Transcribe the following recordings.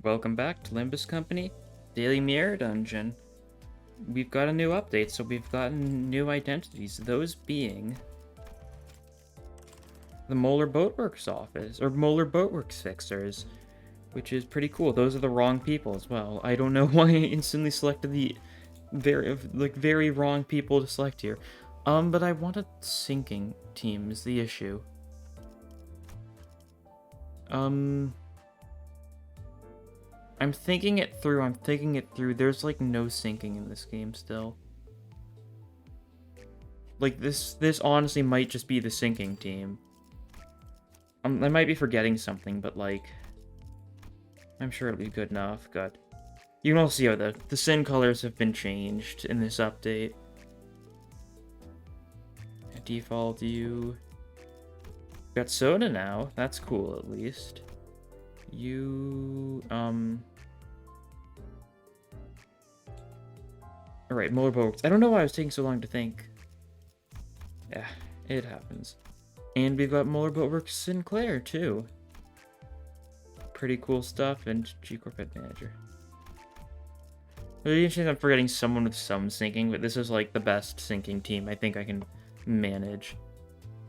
Welcome back to Limbus Company, Daily Mirror Dungeon. We've got a new update, so we've gotten new identities, those being the Molar Boatworks office, or Molar Boatworks fixers, which is pretty cool. Those are the wrong people as well. I don't know why I instantly selected the very wrong people to select here. But I want a sinking team is the issue. I'm thinking it through. There's, like, no sinking in this game still. Like, this honestly might just be the sinking team. I might be forgetting something, but, like, I'm sure it'll be good enough. Good. You can all see how the sin colors have been changed in this update. Default you... Got soda now. That's cool, at least. You, Alright, Molar Boatworks. I don't know why I was taking so long to think. Yeah, it happens. And we've got Molar Boatworks Sinclair, too. Pretty cool stuff, and G-Corp Head Manager. I'm forgetting someone with some sinking, but this is, like, the best sinking team I think I can manage.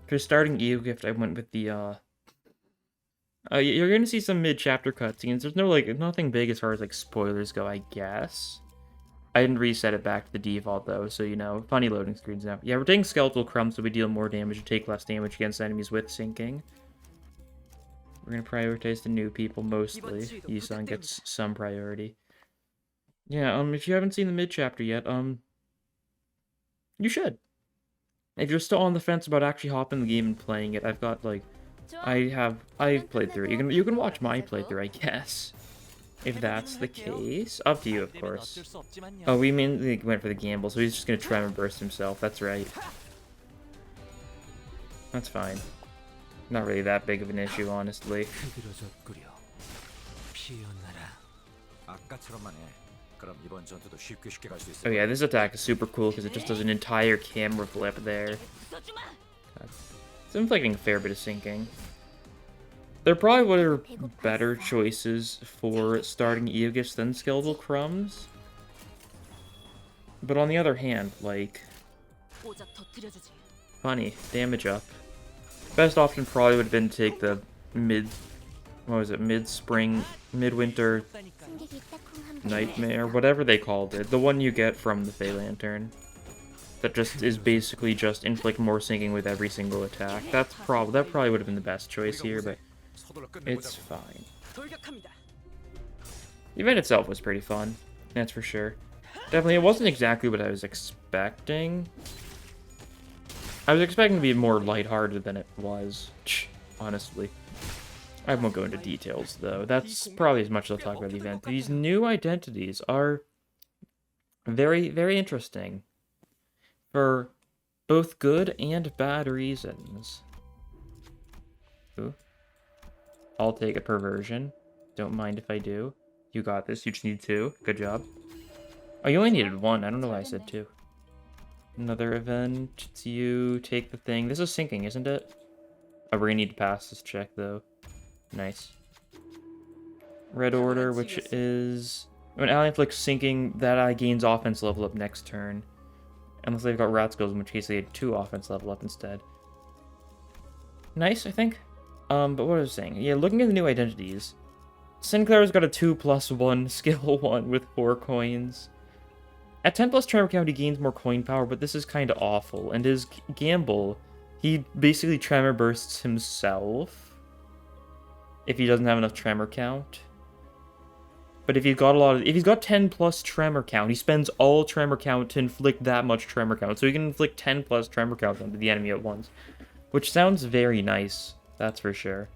For starting EU Gift, I went with the, you're gonna see some mid-chapter cutscenes. There's no, like, nothing big as far as, like, spoilers go, I guess. I didn't reset it back to the default, though, so, you know, funny loading screens now. Yeah, we're taking Skeletal Crumbs, so we deal more damage and take less damage against enemies with sinking. We're gonna prioritize the new people, mostly. Yisan gets some priority. Yeah, if you haven't seen the mid-chapter yet, you should. If you're still on the fence about actually hopping the game and playing it, I've got, like, I've played through it. You can watch my playthrough, I guess. If that's the case. Up to you, of course. Oh, we mainly went for the gamble, so he's just gonna try and burst himself. That's right. That's fine. Not really that big of an issue, honestly. Oh yeah, this attack is super cool because it just does an entire camera flip there. It's inflicting a fair bit of sinking. There probably were better choices for starting Eogis than Skeletal Crumbs. But on the other hand, like... Funny, damage up. Best option probably would have been to take the mid-spring, midwinter nightmare, whatever they called it. The one you get from the Fey Lantern. That just is basically just inflict more sinking with every single attack. That probably would have been the best choice here, but it's fine. The event itself was pretty fun, that's for sure. Definitely, it wasn't exactly what I was expecting. I was expecting to be more lighthearted than it was, honestly. I won't go into details, though. That's probably as much as I'll talk about the event. These new identities are very, very interesting. For both good and bad reasons. Ooh. I'll take a perversion. Don't mind if I do. You got this. You just need 2. Good job. Oh, you only needed 1. I don't know why I said 2. Another event. It's you. Take the thing. This is sinking, isn't it? Oh, we're gonna need to pass this check, though. Nice. Red Order, which is... When ally inflicts sinking, that ally gains offense level up next turn. Unless they've got rat skills, in which case they had 2 offense level up instead. Nice, I think. But what was I saying? Yeah, looking at the new identities. Sinclair's got a 2+1 skill 1 with 4 coins. At 10+ tremor count, he gains more coin power, but this is kind of awful. And his gamble, he basically tremor bursts himself. If he doesn't have enough tremor count. But if he's got if he's got 10+ tremor count, he spends all tremor count to inflict that much tremor count. So he can inflict 10+ tremor count onto the enemy at once. Which sounds very nice, that's for sure.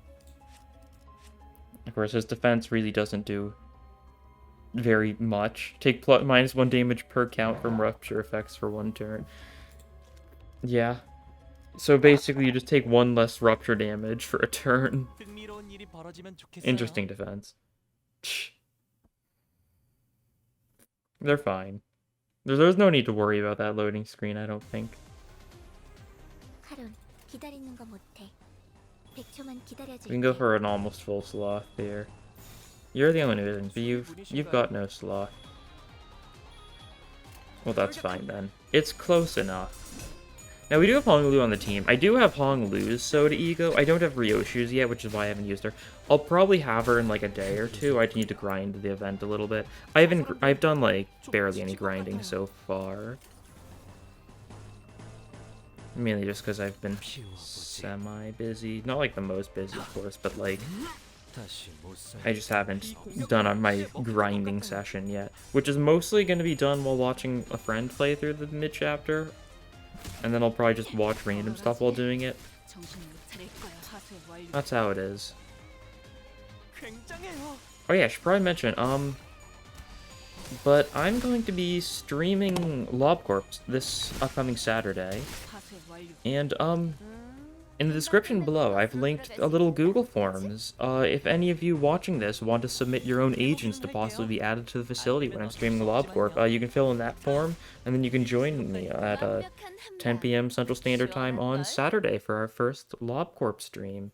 Of course, his defense really doesn't do very much. Take -1 damage per count from rupture effects for 1 turn. Yeah. So basically, you just take 1 less rupture damage for a turn. Interesting defense. They're fine. There's no need to worry about that loading screen, I don't think. We can go for an almost full sloth here. You're the only one who isn't, but you've got no slaw. Well, that's fine then. It's close enough. Now, we do have Honglu on the team. I do have Honglu's Soda Ego. I don't have Ryoshu's yet, which is why I haven't used her. I'll probably have her in, like, a day or two. I need to grind the event a little bit. I've done, like, barely any grinding so far. Mainly just because I've been semi-busy. Not, like, the most busy, of course, but, like, I just haven't done my grinding session yet. Which is mostly going to be done while watching a friend play through the mid-chapter. And then I'll probably just watch random stuff while doing it. That's how it is. Oh yeah, I should probably mention, but I'm going to be streaming LobCorp this upcoming Saturday. And, in the description below, I've linked a little Google Forms. If any of you watching this want to submit your own agents to possibly be added to the facility when I'm streaming LobCorp, you can fill in that form, and then you can join me at 10 p.m. Central Standard Time on Saturday for our first LobCorp stream.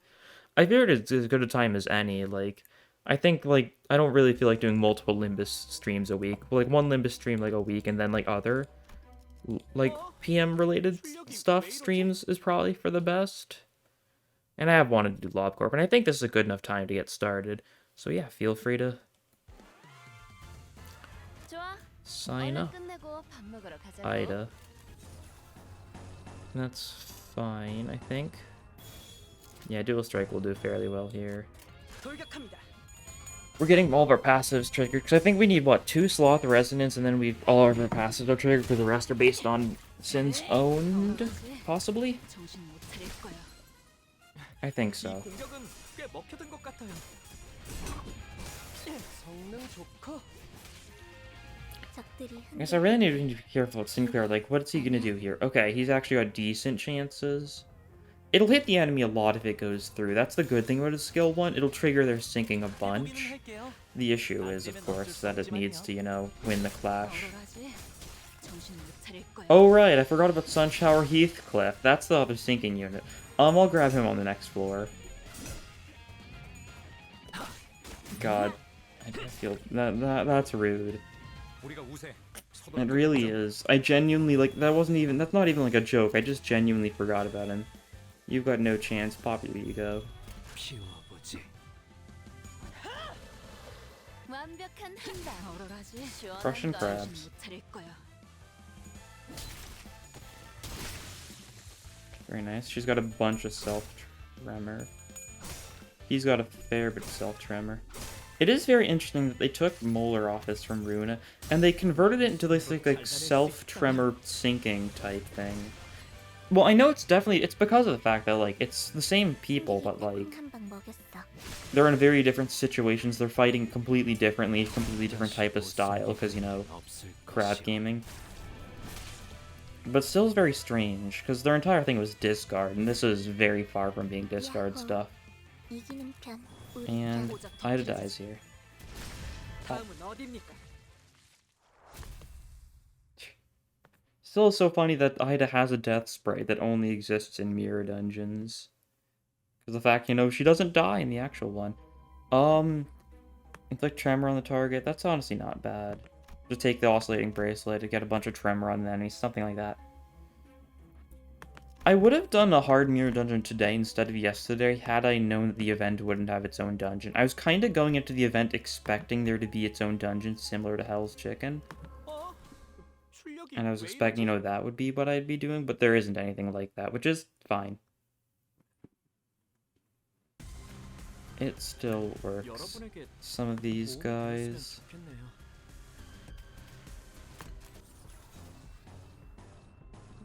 I figured it's as good a time as any. Like, I think, like, I don't really feel like doing multiple Limbus streams a week. Like, one Limbus stream, like, a week, and then, like, other like PM related stuff streams is probably for the best. And I have wanted to do LobCorp, and I think this is a good enough time to get started. So yeah, feel free to sign up. Ida. That's fine, I think. Yeah, Dual Strike will do fairly well here. We're getting all of our passives triggered, because I think we need, what, 2 Sloth Resonance, and then all of our passives are triggered, for the rest are based on Sin's owned, possibly? I think so. I guess I really need to be careful with Sinclair, like, what's he gonna do here? Okay, he's actually got decent chances. It'll hit the enemy a lot if it goes through. That's the good thing about his skill 1. It'll trigger their sinking a bunch. The issue is, of course, that it needs to, you know, win the clash. Oh, right, I forgot about Sunshower Heathcliff. That's the other sinking unit. I'll grab him on the next floor. God. I feel... That's rude. It really is. I genuinely, like, that's not even, like, a joke. I just genuinely forgot about him. You've got no chance. Pop your ego. Russian crabs. Very nice. She's got a bunch of self-tremor. He's got a fair bit of self-tremor. It is very interesting that they took Molar Office from Runa, and they converted it into this, like self-tremor sinking type thing. Well, I know it's because of the fact that, like, it's the same people, but, like, they're in very different situations. They're fighting completely differently, completely different type of style, because, you know, crab gaming. But still is very strange, because their entire thing was discard, and this is very far from being discard stuff. And Ida dies here. Oh. Still so funny that Ida has a death spray that only exists in mirror dungeons. Because the fact, you know, she doesn't die in the actual one. Inflict tremor on the target. That's honestly not bad. Just take the oscillating bracelet to get a bunch of tremor on the enemy, something like that. I would have done a hard mirror dungeon today instead of yesterday had I known that the event wouldn't have its own dungeon. I was kind of going into the event expecting there to be its own dungeon similar to Hell's Chicken. And I was expecting, you know, that would be what I'd be doing, but there isn't anything like that, which is fine. It still works. Some of these guys...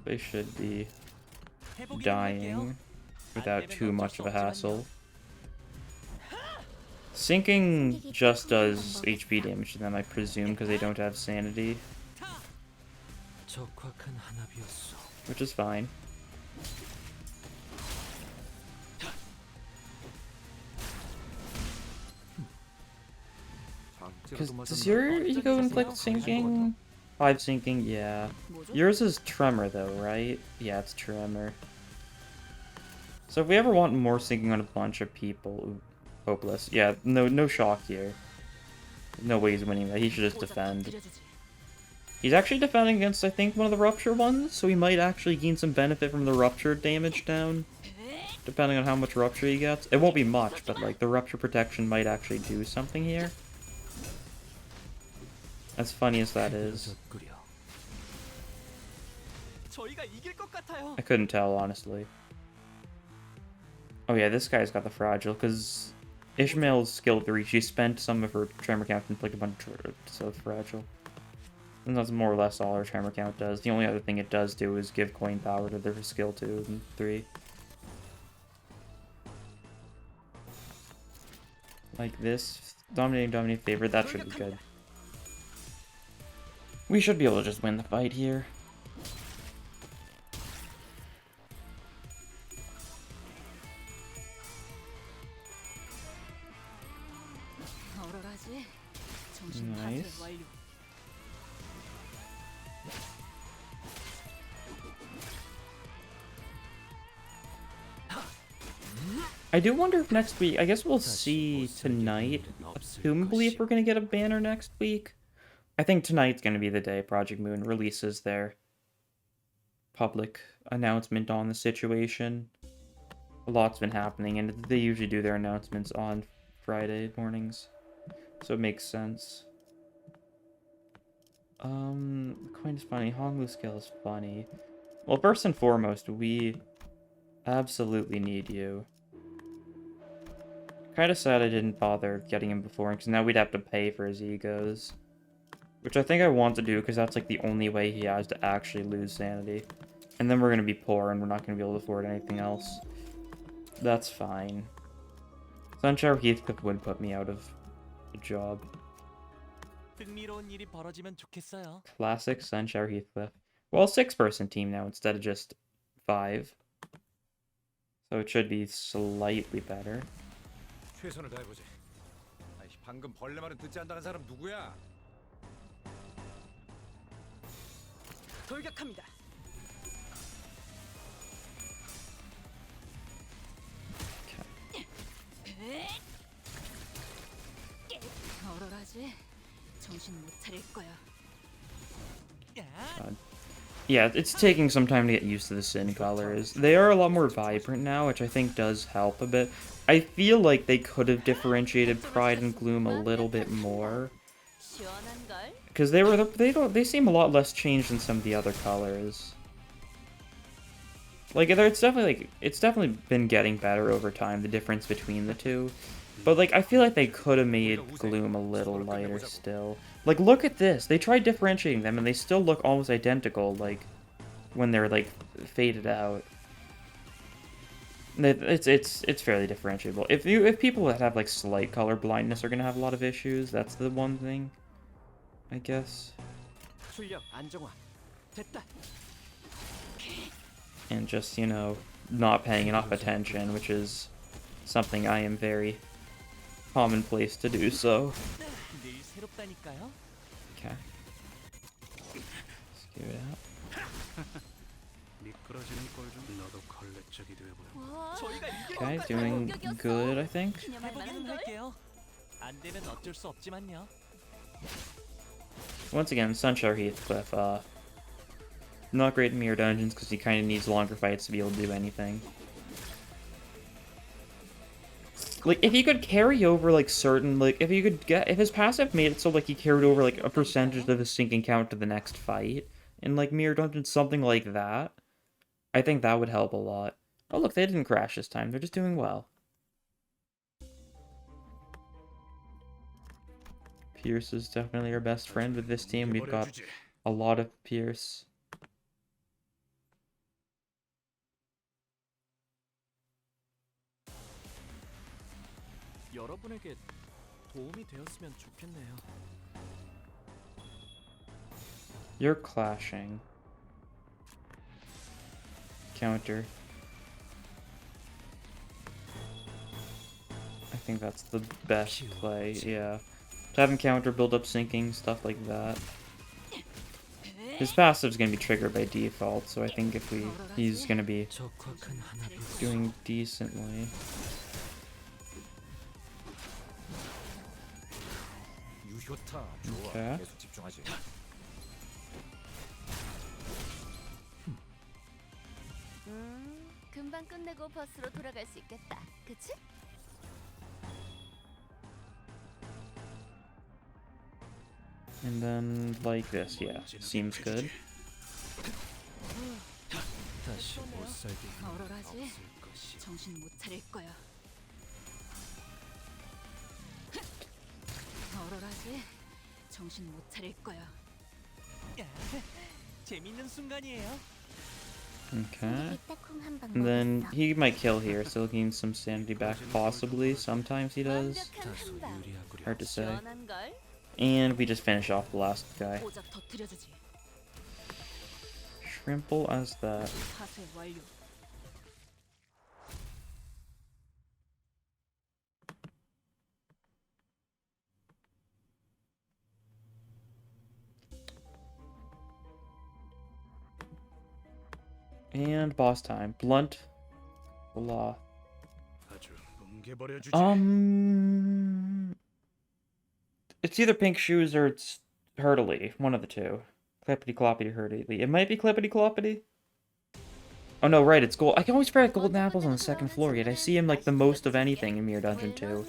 they should be dying without too much of a hassle. Sinking just does HP damage to them, I presume, because they don't have sanity. Which is fine. Does your ego inflict sinking? 5 sinking, yeah. Yours is tremor though, right? Yeah, it's tremor. So if we ever want more sinking on a bunch of people, ooh, hopeless. Yeah, no shock here. No way he's winning that. He should just defend. He's actually defending against, I think, one of the Rupture ones, so he might actually gain some benefit from the Rupture damage down. Depending on how much Rupture he gets. It won't be much, but like the Rupture protection might actually do something here. As funny as that is. I couldn't tell, honestly. Oh yeah, this guy's got the Fragile, because Ishmael's skill 3, she spent some of her Tremor count to inflict a bunch of Fragile. And that's more or less all her Tremor count does. The only other thing it does do is give coin power to their skill 2 and 3. Like this, dominating favorite, that should be good. We should be able to just win the fight here. Nice. I do wonder if next week, I guess we'll see tonight, assumably if we're going to get a banner next week. I think tonight's going to be the day Project Moon releases their public announcement on the situation. A lot's been happening, and they usually do their announcements on Friday mornings, so it makes sense. Coin is funny. Honglu scale is funny. Well, first and foremost, we absolutely need you. Kind of sad I didn't bother getting him before, because now we'd have to pay for his egos. Which I think I want to do, because that's like the only way he has to actually lose sanity. And then we're going to be poor, and we're not going to be able to afford anything else. That's fine. Sunshower Heathcliff would put me out of a job. Classic Sunshower Heathcliff. Well, 6-person team now instead of just 5. So it should be slightly better. 최선을 다해보지. 방금 벌레 말은 듣지 않다는 사람 누구야? 돌격합니다. Yeah, it's taking some time to get used to the Sin colors. They are a lot more vibrant now, which I think does help a bit. I feel like they could have differentiated Pride and Gloom a little bit more, because they seem a lot less changed than some of the other colors. Like it's definitely been getting better over time, the difference between the two. But like I feel like they could have made Gloom a little lighter still. Like look at this. They tried differentiating them and they still look almost identical like when they're like faded out. It's fairly differentiable. If people that have like slight color blindness are gonna have a lot of issues, that's the one thing, I guess. And just, you know, not paying enough attention, which is something I am very commonplace to do so. Okay. Let's give it out. Okay, doing good, I think. Once again, Sunshower Heathcliff, not great in mirror dungeons because he kind of needs longer fights to be able to do anything. Like, if he could carry over, like, certain, like, if his passive made it so, like, he carried over, like, a percentage of his sinking count to the next fight, in, like, mirror dungeons, something like that, I think that would help a lot. Oh, look, they didn't crash this time. They're just doing well. Pierce is definitely our best friend with this team. We've got a lot of Pierce. You're clashing. Counter. I think that's the best play, yeah. To have him counter, build up sinking, stuff like that. His passive's gonna be triggered by default, so I think if he's gonna be doing decently. 좋다. 좋아. Okay. 계속 집중하지. 금방 끝내고 버스로 돌아갈 수 있겠다. 그치? And then like this, yeah. Seems good. 다시 못 살게 얼얼하지? 없을 것이. 정신 못 차릴 거야. 얼얼하지? 정신 못 차릴 거야. 재밌는 순간이에요. Okay. And then he might kill here, so he'll gain some sanity back, possibly. Sometimes he does. 완벽한 한 방. Hard to say. 시원한 걸. And we just finish off the last guy. 오작 터뜨려주지. Shrimple as that. 파쇄 완료. And boss time. Blunt. Blah. 아주 뭉개버려주지. It's either pink shoes or it's hurtily. One of the two. Clippity cloppity hurtily. It might be clippity cloppity. Oh no, right, it's gold. I can always spread golden apples on the second floor, yet I see him like the most of anything in Mirror Dungeon 2.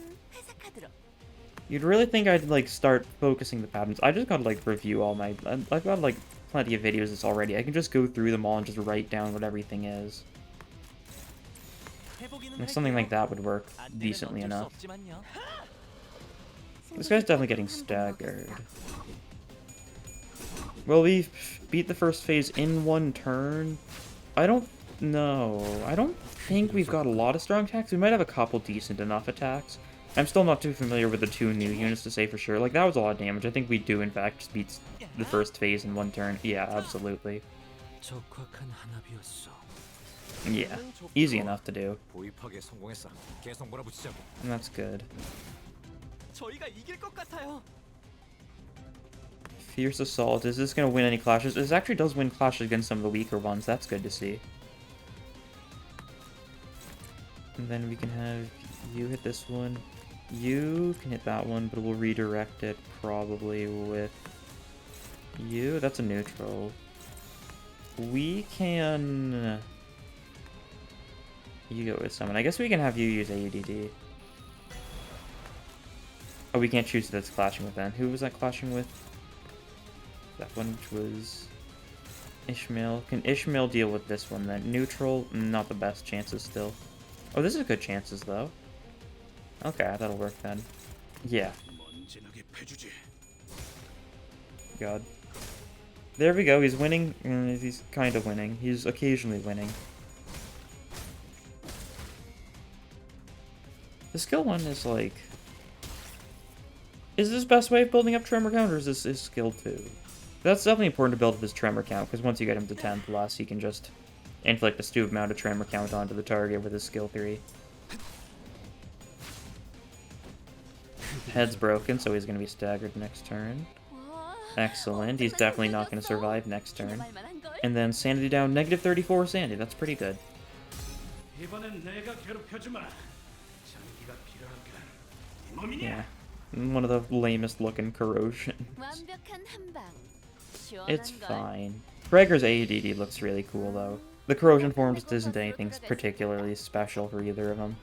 You'd really think I'd like start focusing the patterns. I just gotta like review all my... I've got like plenty of videos of this already. I can just go through them all and just write down what everything is. Like, something like that would work decently enough. This guy's definitely getting staggered. Will we beat the first phase in one turn? I don't know. I don't think we've got a lot of strong attacks. We might have a couple decent enough attacks. I'm still not too familiar with the two new units to say for sure. Like, that was a lot of damage. I think we do, in fact, just beat the first phase in one turn. Yeah, absolutely. Yeah, easy enough to do. 보입하게 성공했어. 계속 몰아붙이자고. And that's good. 저희가 이길 것 같아요. Fierce Assault. Is this going to win any clashes? This actually does win clashes against some of the weaker ones. That's good to see. And then we can have you hit this one. You can hit that one, but we'll redirect it probably with you. That's a neutral. We can... You go with someone. I guess we can have you use AUDD. Oh, we can't choose who that's clashing with then. Who was that clashing with? That one, which was Ishmael. Can Ishmael deal with this one then? Neutral, not the best chances still. Oh, this is good chances though. Okay, that'll work then. Yeah. God. There we go, he's winning. He's kind of winning. He's occasionally winning. The skill one is like... Is this best way of building up tremor count, or is this his skill 2? That's definitely important to build up his tremor count, because once you get him to 10 plus, he can just inflict a stupid amount of tremor count onto the target with his skill 3. Head's broken, so he's going to be staggered next turn. Excellent, he's definitely not going to survive next turn. And then sanity down, negative 34 sanity, that's pretty good. Yeah, one of the lamest looking corrosions. It's fine. Gregor's ADD looks really cool though. The corrosion form just isn't anything particularly special for either of them.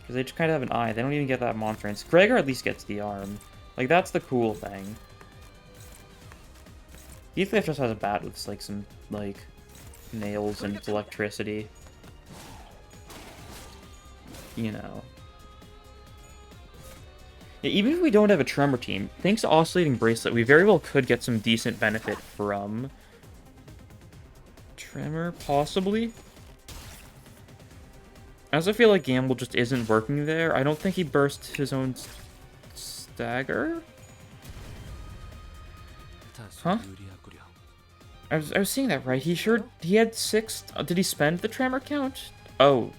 Because they just kind of have an eye. They don't even get that monstrance. Gregor at least gets the arm. Like, that's the cool thing. Heathcliff just has a bat with, like, some, like, nails and electricity. You know. Yeah, even if we don't have a Tremor team, thanks to Oscillating Bracelet, we very well could get some decent benefit from Tremor, possibly. I also feel like Gamble just isn't working there. I don't think he burst his own stagger? Huh? I was seeing that right. He had 6... did he spend the Tremor count? Oh.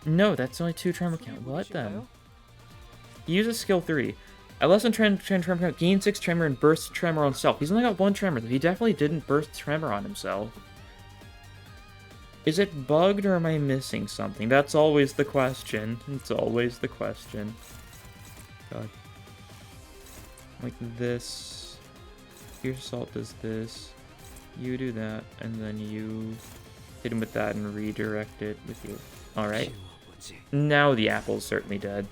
No, that's only 2 Tremor count. What then? He uses skill 3. At less than Tremor count, gain 6 Tremor and burst Tremor on self. He's only got 1 Tremor, though. He definitely didn't burst Tremor on himself. Is it bugged or am I missing something? That's always the question. It's always the question. God. Like this. Your assault does this. You do that, and then you hit him with that and redirect it with you. Alright. Now the apple's certainly dead.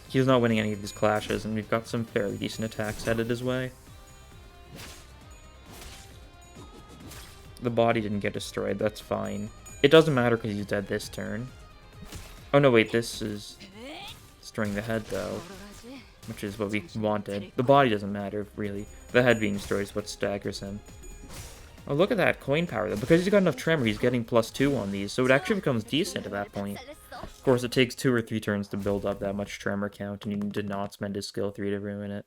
He's not winning any of these clashes, and we've got some fairly decent attacks headed his way. The body didn't get destroyed, that's fine. It doesn't matter because he's dead this turn. Oh no, wait, this is destroying the head, though. Which is what we wanted. The body doesn't matter, really. The head being destroyed is what staggers him. Oh, look at that coin power, though. Because he's got enough tremor, he's getting +2 on these, so it actually becomes decent at that point. Of course, it takes 2 or 3 turns to build up that much tremor count, and he did not spend his skill 3 to ruin it.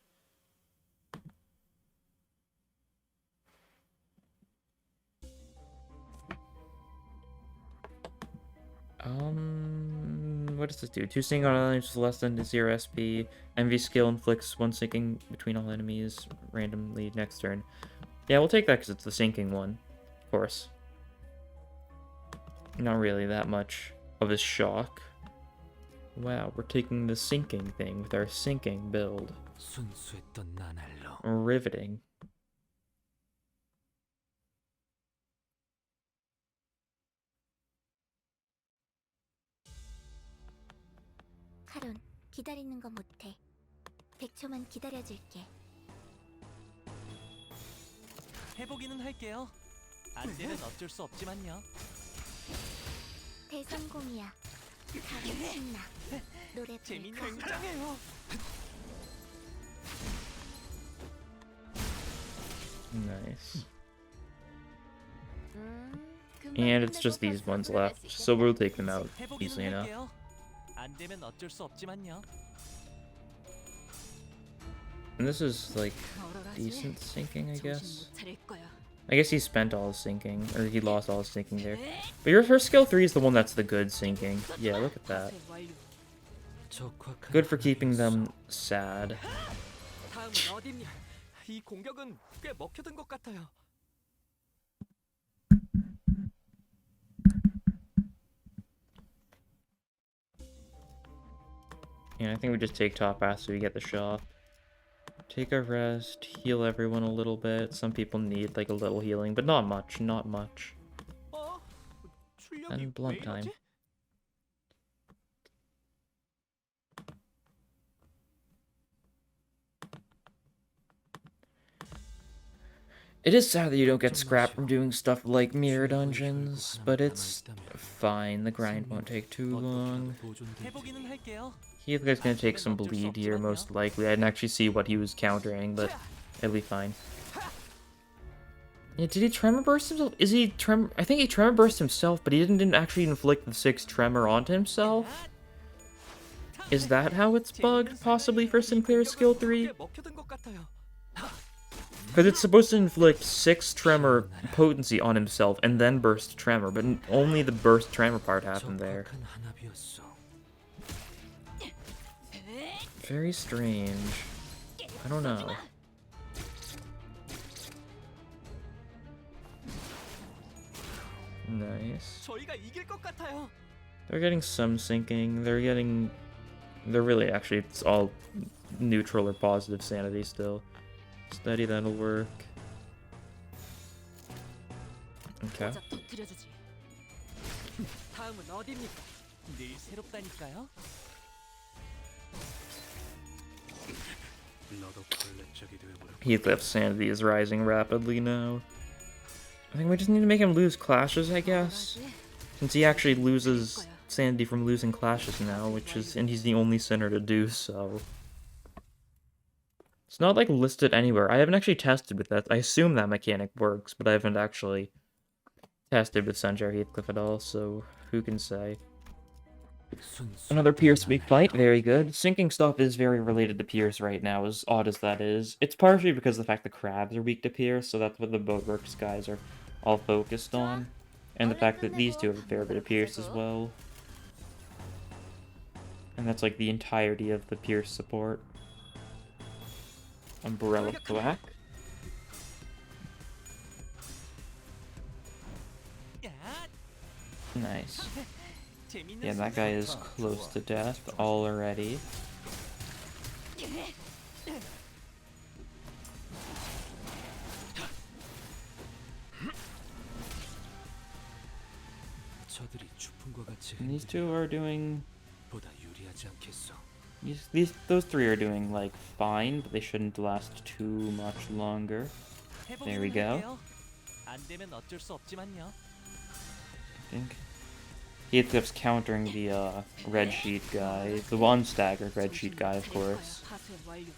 What does this do? 2 sinking on enemies with less than 0 SP. Envy skill inflicts 1 sinking between all enemies randomly next turn. Yeah, we'll take that because it's the sinking one. Of course. Not really that much of a shock. Wow, we're taking the sinking thing with our sinking build. Riveting. 카론, 기다리는 거 못해. 100초만 기다려줄게. 해보기는 할게요. 안 되면 어쩔 수 없지만요. 대성공이야. 다들 신나. 노래 재민 불러. 굉장해요. Nice. And it's just these ones left, so we'll take them out easily enough. 안 되면 어쩔 수 없지만요. And this is like decent sinking, I guess. 정신 못 차릴 거야. I guess he spent all his sinking, or he lost all his sinking there. But her skill 3 is the one that's the good sinking. Yeah, look at that. 완료. Good for keeping them sad. 다음은 어디입니까? 이 공격은 꽤 먹혀든 것 같아요. Yeah, I think we just take top path so we get the shop. Take a rest, heal everyone a little bit. Some people need like a little healing, but not much, not much. 출력이 And 왜 blunt time. 이러지? It is sad that you don't get scrap from doing stuff like mirror dungeons, but it's fine. The grind won't take too long. 해보기는 할게요. He's gonna take some bleed here, most likely. I didn't actually see what he was countering, but it'll be fine. Yeah, did he tremor burst himself? Is he tremor? I think he tremor burst himself, but he didn't actually inflict the 6 tremor onto himself. Is that how it's bugged, possibly, for Sinclair's skill 3? 꽤 먹혀든 것 같아요. Because it's supposed to inflict 6 tremor potency on himself and then burst tremor, but only the burst tremor part happened there. Very strange. I don't know. Nice. 저희가 이길 것 같아요. They're getting some sinking. They're really actually, it's all neutral or positive sanity still. Steady, that'll work. Okay. 고작 터뜨려주지. 다음은 어디입니까? 늘 새롭다니까요. Heathcliff's sanity is rising rapidly now. I think we just need to make him lose clashes, I guess. Since he actually loses sanity from losing clashes now, and he's the only sinner to do so. It's not like listed anywhere. I haven't actually tested with that. I assume that mechanic works, but I haven't actually tested with Sanjar Heathcliff at all, so who can say? Another Pierce weak fight, very good. Sinking stuff is very related to Pierce right now, as odd as that is. It's partially because of the fact the crabs are weak to Pierce, so that's what the Boatworks guys are all focused on. And the fact that these two have a fair bit of Pierce as well. And that's like the entirety of the Pierce support. Umbrella Black. Nice. 재밌는 Yeah, that guy is close to death already. 저들이 주품과 같이 And these two are doing... 보다 유리하지 않겠어. Those three are doing, like, fine, but they shouldn't last too much longer. There we go. 해보기는 할게요. 안 되면 어쩔 수 없지만요. I think. He keeps countering the red sheet guy. The one staggered red sheet guy, of course. 파쇄 완료.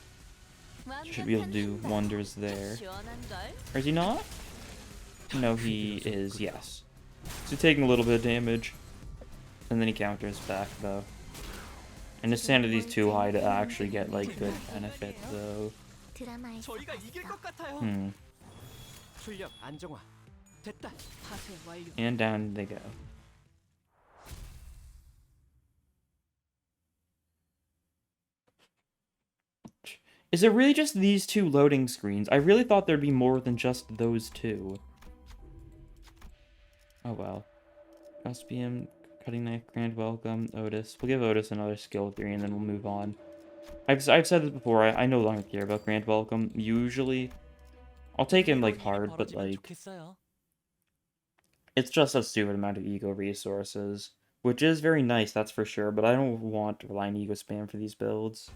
Should be able to do wonders there. 시원한걸? Or is he not? No, he is, yes. So taking a little bit of damage. And then he counters back, though. And his sanity's too high to actually get, like, good benefit, though. 드라마에서 저희가 이길 봤어. 것 같아요. 출력 안정화. 됐다. 파쇄 완료. And down they go. Is it really just these two loading screens? I really thought there'd be more than just those two. Oh well. Cuspium, cutting knife, grand welcome, Otis. We'll give Otis another skill 3 and then we'll move on. I've said this before, I no longer care about grand welcome. Usually, I'll take him like hard, but like, 좋겠어요. it's just a stupid amount of ego resources. Which is very nice, that's for sure, but I don't want to rely on ego spam for these builds.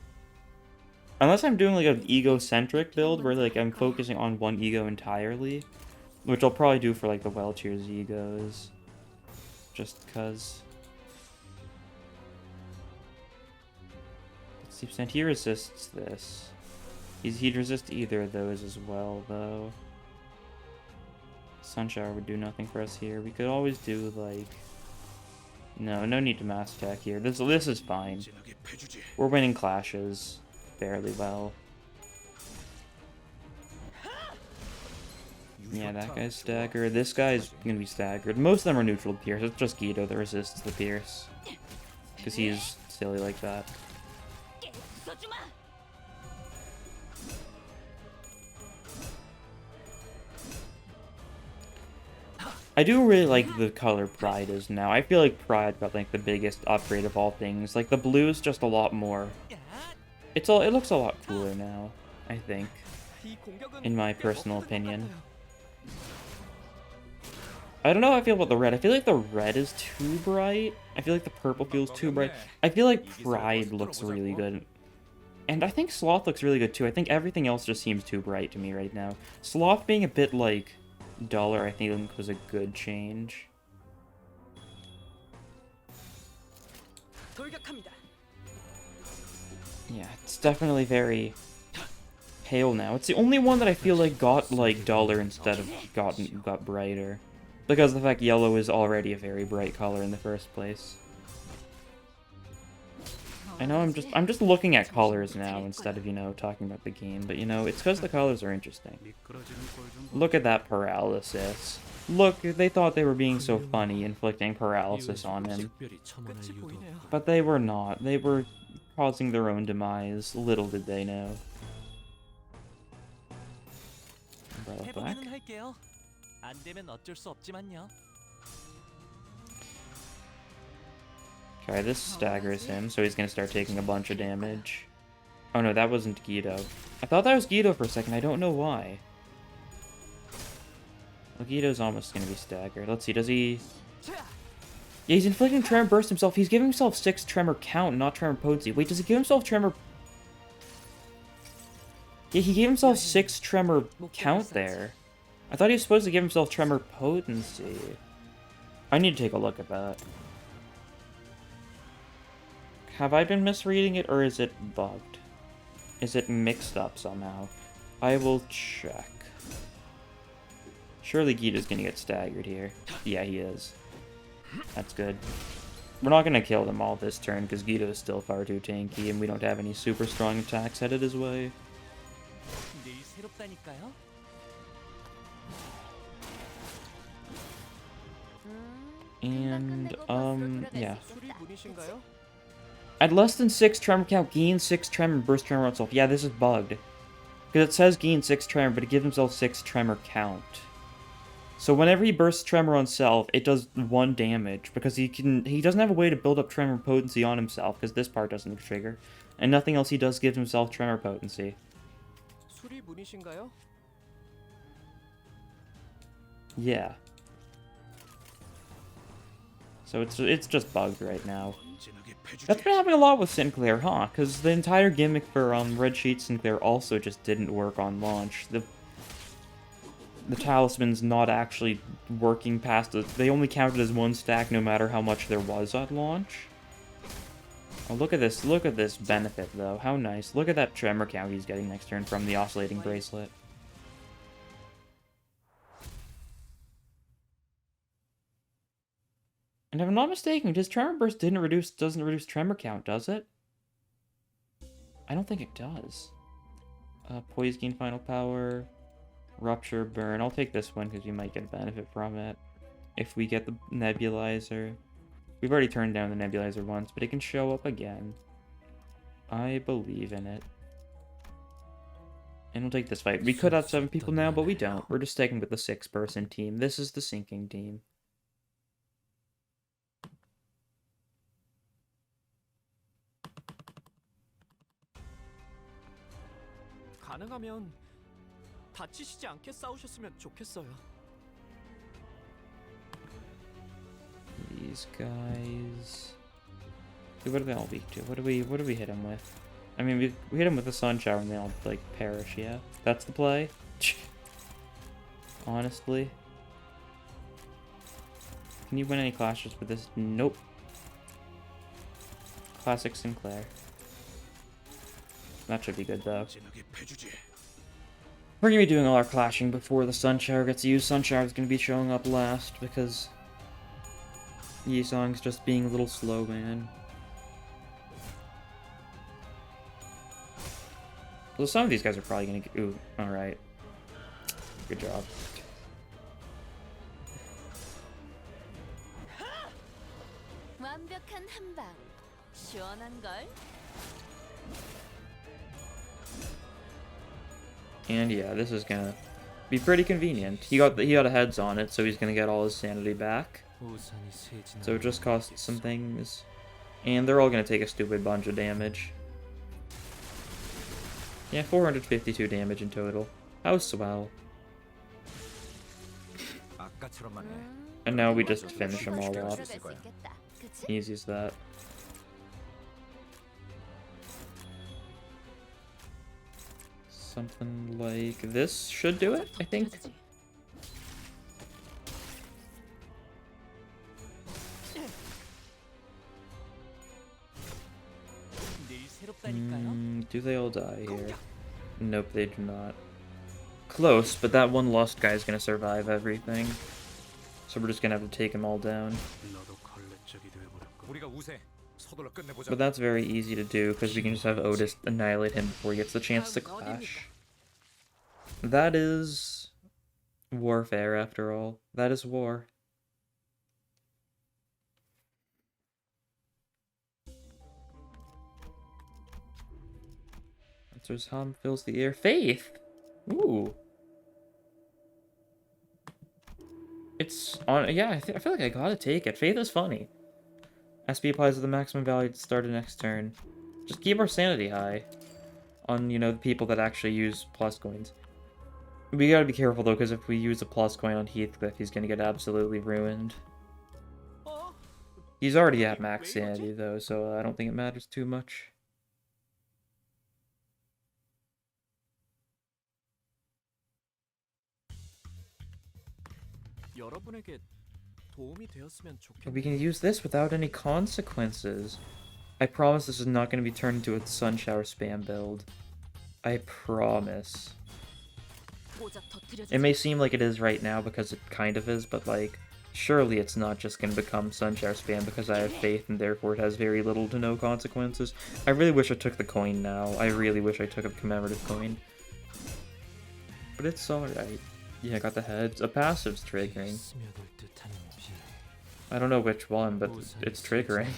Unless I'm doing like an ego-centric build where like I'm focusing on one ego entirely. Which I'll probably do for like the Welchier's egos. Just cause. Let's see, percent he resists this. He'd resist either of those as well, though. Sunshower would do nothing for us here. We could always do like... No need to mass attack here. This is fine. 진하게 패주지. We're winning clashes fairly well. Yeah, that guy's staggered. This guy's gonna be staggered. Most of them are neutral to Pierce. It's just Guido that resists the Pierce. Because he's silly like that. 써주마. I do really like the color Pride is now. I feel like Pride got like the biggest upgrade of all things. Like the blue is just a lot more. It looks a lot cooler now, I think. 이 공격은 In my 꽤 personal 먹혀든 것 opinion. 같아요. I don't know how I feel about the red. I feel like the red is too bright. I feel like the purple feels too bright. I feel like Pride looks really good. And I think Sloth looks really good too. I think everything else just seems too bright to me right now. Sloth being a bit like duller, I think was a good change. 돌격합니다. Yeah, it's definitely very pale now. It's the only one that I feel like got like duller instead of got brighter. Because of the fact yellow is already a very bright color in the first place. I know I'm just looking at colors now instead of, you know, talking about the game, but you know, it's because the colors are interesting. Look at that paralysis. Look, they thought they were being so funny, inflicting paralysis on him. 특별히 첨언할 끝이 이유도 보이네요. 없고. But they were not. They were causing their own demise. Little did they know. Umbrella Black. 해보기는 할게요. 안 되면 어쩔 수 없지만요. Okay, this staggers him, so he's gonna start taking a bunch of damage. Oh no, that wasn't Guido. I thought that was Guido for a second, I don't know why. Well, Guido's almost gonna be staggered. Let's see, does he... Yeah, he's inflicting Tremor Burst himself. He's giving himself 6 Tremor Count, not Tremor Potency. Wait, does he give himself Tremor... Yeah, he gave himself 6 Tremor Count there. I thought he was supposed to give himself Tremor Potency. I need to take a look at that. Have I been misreading it, or is it bugged? Is it mixed up somehow? I will check. Surely Guido's gonna get staggered here. Yeah, he is. That's good. We're not gonna kill them all this turn, because Guido is still far too tanky, and we don't have any super strong attacks headed his way. 늘 새롭다니까요. And, yeah. 술이 분이신가요? At less than 6 Tremor Count, gain 6 Tremor, burst Tremor on itself. Yeah, this is bugged. Because it says gain 6 Tremor, but it gives himself 6 Tremor Count. So whenever he bursts Tremor on self, it does 1 damage, because he doesn't have a way to build up Tremor potency on himself, because this part doesn't trigger. And nothing else he does gives himself Tremor potency. 수리문이신가요? Yeah. So it's just bugged right now. That's been happening a lot with Sinclair, huh? Because the entire gimmick for Red Sheet Sinclair also just didn't work on launch. The talisman's not actually working past it. They only counted as 1 stack no matter how much there was at launch. Oh, look at this benefit, though. How nice. Look at that tremor count he's getting next turn from the oscillating bracelet. And if I'm not mistaken, his Tremor Burst doesn't reduce Tremor count, does it? I don't think it does. Poise Gain Final Power, Rupture, Burn. I'll take this one because we might get a benefit from it. If we get the Nebulizer. We've already turned down the Nebulizer once, but it can show up again. I believe in it. And we'll take this fight. We could have 7 people now, but we don't. We're just sticking with the 6-person team. This is the sinking team. 가능하면 다치시지 않게 싸우셨으면 좋겠어요. These guys. What do they all weak to? What do we hit them with? I mean, we hit them with the Sun Shower and they all like perish. Yeah, that's the play. Honestly, can you win any clashes with this? Nope. Classic Sinclair. That should be good though. We're gonna be doing all our clashing before the Sun Shower gets used. Sun Shower is gonna be showing up last because Yisong's just being a little slow, man. Well, some of these guys are probably gonna get. Ooh, alright. Good job. 완벽한 한방. 시원한 걸. And yeah, this is gonna be pretty convenient. He got a heads on it, so he's gonna get all his sanity back. So it just costs some things. And they're all gonna take a stupid bunch of damage. Yeah, 452 damage in total. How swell. And now we just finish them all off. Easy as that. Something like this should do it, I think. Do they all die here? Nope, they do not. Close, but that one Lust guy is going to survive everything. So we're just going to have to take them all down. But that's very easy to do, because we can just have Otis annihilate him before he gets the chance to clash. That is warfare, after all. That is war. Answer's hum fills the air. Faith! Ooh. It's on. Yeah, I feel like I gotta take it. Faith is funny. SP applies to the maximum value to start the next turn. Just keep our sanity high on, you know, the people that actually use plus coins. We gotta be careful, though, because if we use a plus coin on Heathcliff, he's gonna get absolutely ruined. He's already at max sanity, though, so I don't think it matters too much. But we can use this without any consequences. I promise this is not going to be turned into a Sun Shower spam build. I promise. It may seem like it is right now because it kind of is, but like, surely it's not just going to become Sun Shower spam because I have faith and therefore it has very little to no consequences. I really wish I took the coin now. I really wish I took a commemorative coin. But it's alright. Yeah, I got the heads. A passive's triggering. I don't know which one, but it's triggering.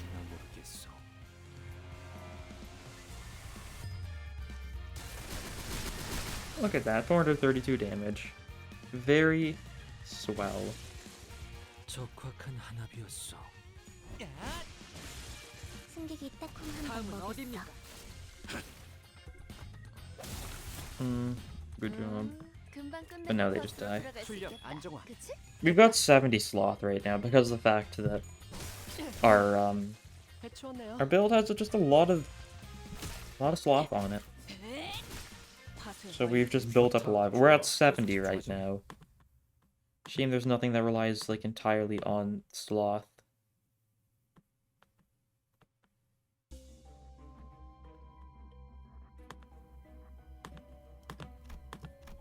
Look at that, 432 damage. Very, Swell. 적확한 한압이었어. 승객이 딱콩 다음은 한번 먹였어. 어디입니까? Good job. 금방 끝날 But now they 것 just 같아. die. 돌아갈 수 출력 있겠다. 안정화. 그치? We've got 70 sloth right now because of the fact that 해치웠네요. our build has just a lot of sloth on it. So we've just built up a lot. We're at 70 right now. Shame there's nothing that relies like entirely on sloth.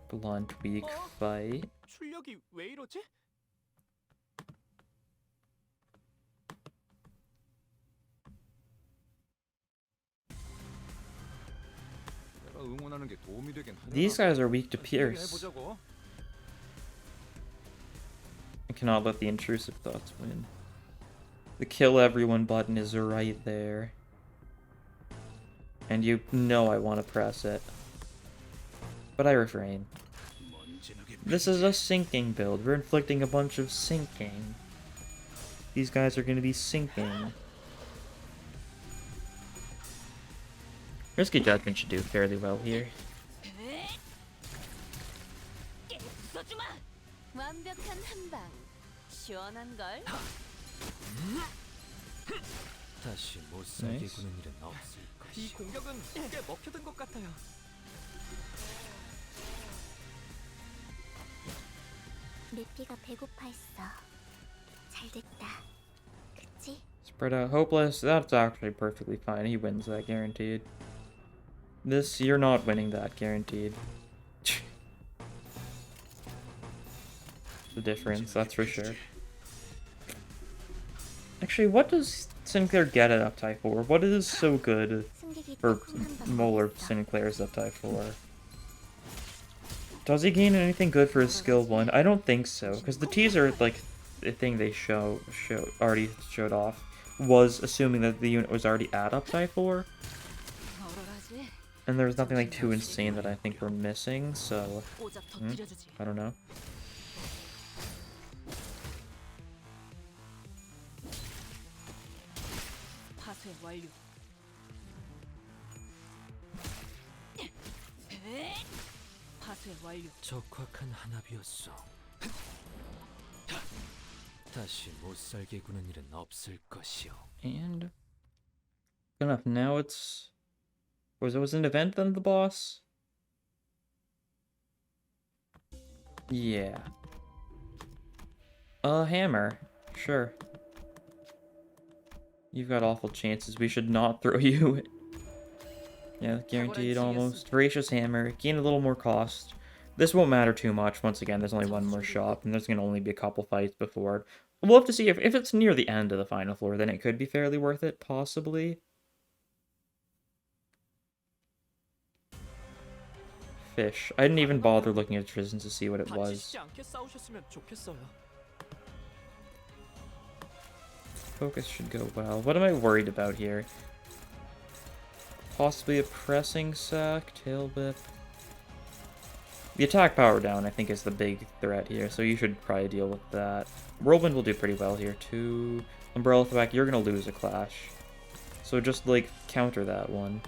Blunt weak fight. 출력이 왜 이러지? 내가 응원하는 게 도움이 되긴 하려나? These guys are weak to 힘내게 pierce. 해보자고. I cannot let the intrusive thoughts win. The kill everyone button is right there. And you know I want to press it. But I refrain. This is a sinking build. We're inflicting a bunch of sinking. These guys are going to be sinking. Risky Judgment should do fairly well here. 완벽한 한방. 시원한 걸. 다시 못 살게 Nice. 구는 일은 없을 것이. 이 공격은 꽤 먹혀든 것 같아요. 내 피가 배고파했어. 잘 됐다. 그치? Spread out hopeless. That's actually perfectly fine. He wins that guaranteed. This, you're not winning that guaranteed. The difference, that's for sure. Actually, what does Sinclair get at Uptie 4? What is so good 승객이 for 딱콩 한번 Molar 먹였어. Sinclair's Uptie 4? Does he gain anything good for his skill 1? I don't think so, because the teaser, like, the thing they already showed off was assuming that the unit was already at Uptie 4, 얼얼하지? and there was nothing like too insane that I think we're missing, so 오작 터뜨려주지. I don't know. 파쇄 완료. 파쇄 완료. 적확한 한압이었어. 다시 못 살게 구는 일은 없을 것이요. And good enough. Now it's was an event then the boss? Yeah. A hammer. Sure. You've got awful chances. We should not throw you. Yeah, guaranteed almost. Voracious hammer. Gain a little more cost. This won't matter too much. Once again, there's only one more shop, and there's going to only be a couple fights before. We'll have to see if it's near the end of the final floor, then it could be fairly worth it, possibly. Fish. I didn't even bother looking at Tristan to see what it was. 다치시지 않게 싸우셨으면 좋겠어요. Focus should go well. What am I worried about here? Possibly a pressing sack, tail whip. The attack power down, I think, is the big threat here, so you should probably deal with that. Whirlwind will do pretty well here, too. Umbrella Thwack, you're going to lose a clash. So just, like, counter that one.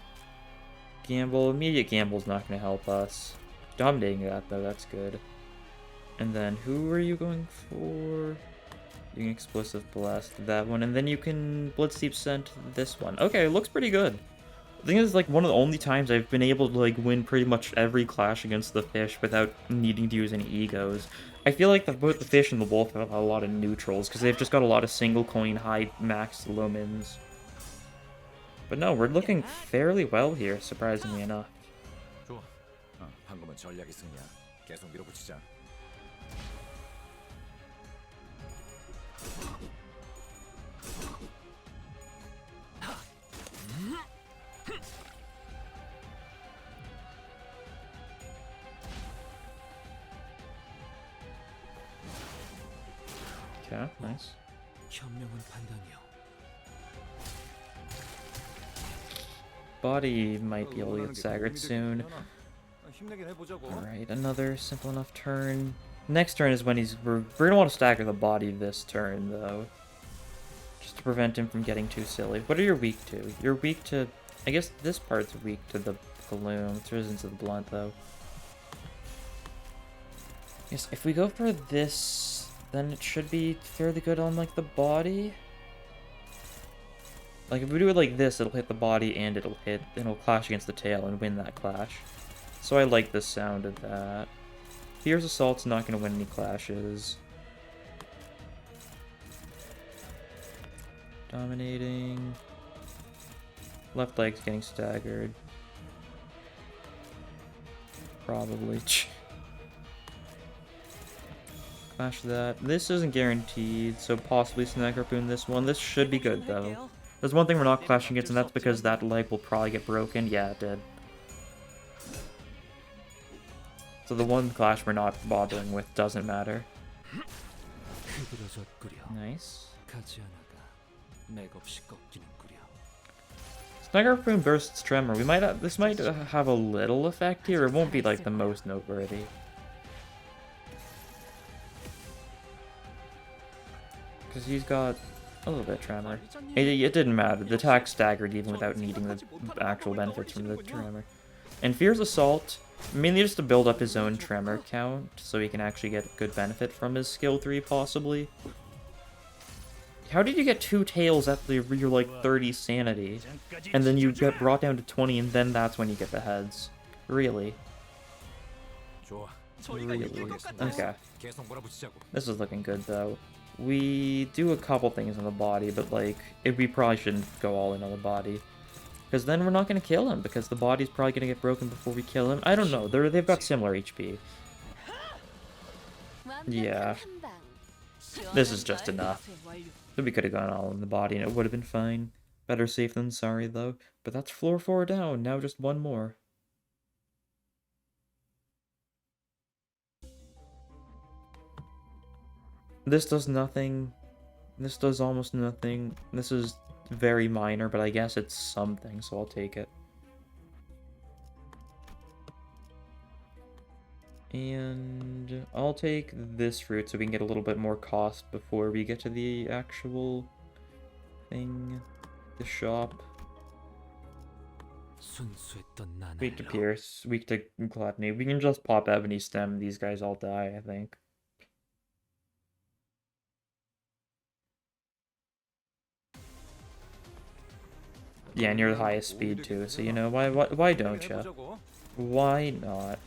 Gamble, immediate gamble's not going to help us. Dominating that, though, that's good. And then, who are you going for? You can Explosive Blast that one, and then you can Blitz Deep Scent this one. Okay, it looks pretty good. I think it's like one of the only times I've been able to like win pretty much every clash against the fish without needing to use any egos. I feel like both the fish and the wolf have a lot of neutrals because they've just got a lot of single coin high max lumens. But no, we're looking fairly well here, surprisingly enough. 좋아. 방금은 전략의 승리야. 계속 밀어붙이자. Okay, nice. 현명한 판단이요. Body might be able to get staggered soon. 힘내긴 해보자고. Alright, another simple enough turn. Next turn is when we're gonna want to stagger the body this turn though, just to prevent him from getting too silly. What are you weak to? You're weak to, I guess this part's weak to the gloom. It's resistant to the blunt though. Yes, if we go for this, then it should be fairly good on like the body. Like if we do it like this, it'll hit the body and it'll clash against the tail and win that clash. So I like the sound of that. Fierce Assault's not going to win any clashes. Dominating. Left leg's getting staggered. Probably. Clash that. This isn't guaranteed, so possibly Snag Harpoon this one. This should be good though. There's one thing we're not clashing against, and that's because that leg will probably get broken. Yeah, it did. So the one clash we're not bothering with doesn't matter. Nice. Snag Harpoon bursts Tremor. This might have a little effect here. It won't be like the most noteworthy. Because he's got a little bit of Tremor. It didn't matter. The attack staggered even without needing the actual benefits from the Tremor. And Fierce Assault, mainly just to build up his own Tremor count, so he can actually get good benefit from his skill 3, possibly. How did you get 2 tails at your like 30 sanity, and then you get brought down to 20, and then that's when you get the heads? Really? Really? Okay. This is looking good, though. We do a couple things on the body, but like, we probably shouldn't go all in on the body. Because then we're not going to kill him, because the body's probably going to get broken before we kill him. I don't know, they've got similar HP. Yeah. This is just enough. We could have gone all in the body and it would have been fine. Better safe than sorry, though. But that's floor 4 down, now just one more. This does nothing. This does almost nothing. This is very minor, but I guess it's something, so I'll take it. And I'll take this fruit so we can get a little bit more cost before we get to the actual thing. The shop. Weak to Pierce, weak to Gluttony. We can just pop Ebony Stem, these guys all die, I think. Yeah, and you're the highest speed too, so you know, why don't ya? Why not?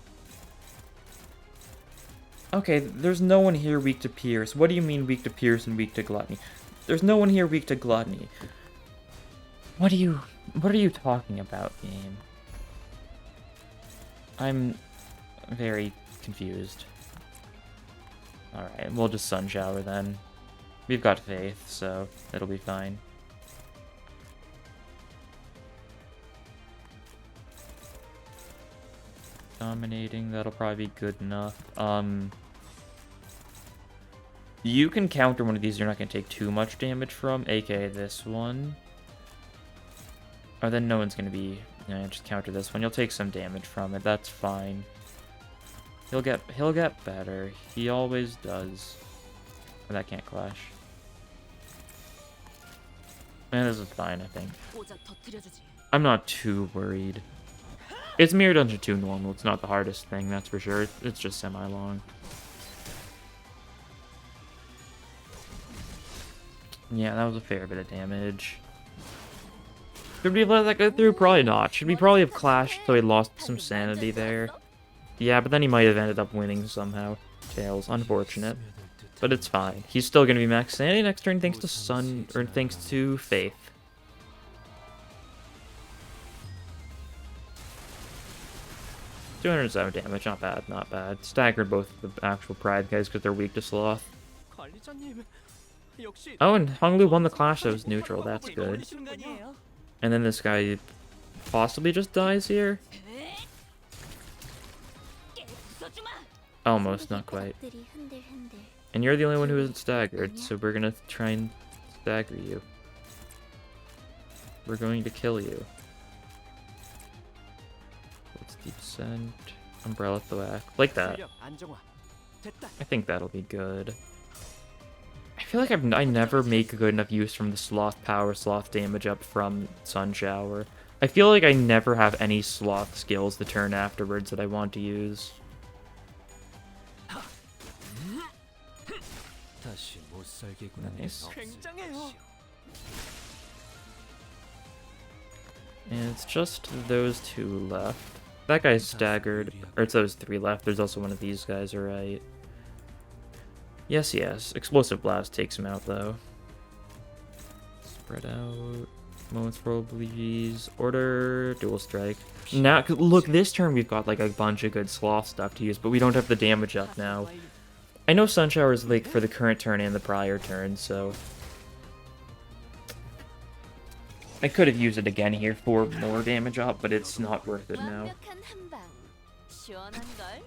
Okay, there's no one here weak to Pierce. What do you mean weak to Pierce and weak to Gluttony? There's no one here weak to Gluttony. What are you talking about, game? I'm very confused. Alright, we'll just Sun Shower then. We've got faith, so it'll be fine. Dominating, that'll probably be good enough. You can counter one of these you're not going to take too much damage from, aka this one. Or then no one's going to be... Yeah, just counter this one. You'll take some damage from it, that's fine. He'll get better. He always does. But that can't clash. Man, this is fine, I think. I'm not too worried. It's Mirror Dungeon 2 normal. It's not the hardest thing, that's for sure. It's just semi-long. Yeah, that was a fair bit of damage. Should we have let that go through? Probably not. Should we probably have clashed so he lost some sanity there? Yeah, but then he might have ended up winning somehow. Tails. Unfortunate. But it's fine. He's still going to be max sanity next turn thanks to Sun, or thanks to Faith. $207 damage, not bad, not bad. Staggered both the actual Pride guys because they're weak to Sloth. Oh, and Honglu won the clash that was neutral, that's good. And then this guy possibly just dies here? Almost, not quite. And you're the only one who isn't staggered, so we're gonna try and stagger you. We're going to kill you. Let's descent. Umbrella thwack. Like that. 됐다. I think that'll be good. I feel like I never make a good enough use from the sloth power, sloth damage up from Sun Shower. I feel like I never have any sloth skills the turn afterwards that I want to use. 다시 못 살겠구나. Nice. 굉장해요. And it's just those two left. That guy's staggered. Or it's those three left. There's also one of these guys, alright. Yes, yes. Explosive Blast takes him out, though. Spread out. Moments for breeze. Order. Dual Strike. Now, look, this turn we've got like a bunch of good sloth stuff to use, but we don't have the damage up 파수의 now. 완료. I know Sunshower is like for the current turn and the prior turn, so I could have used it again here for more damage up, but it's not worth it now. 완벽한 한방. 시원한걸?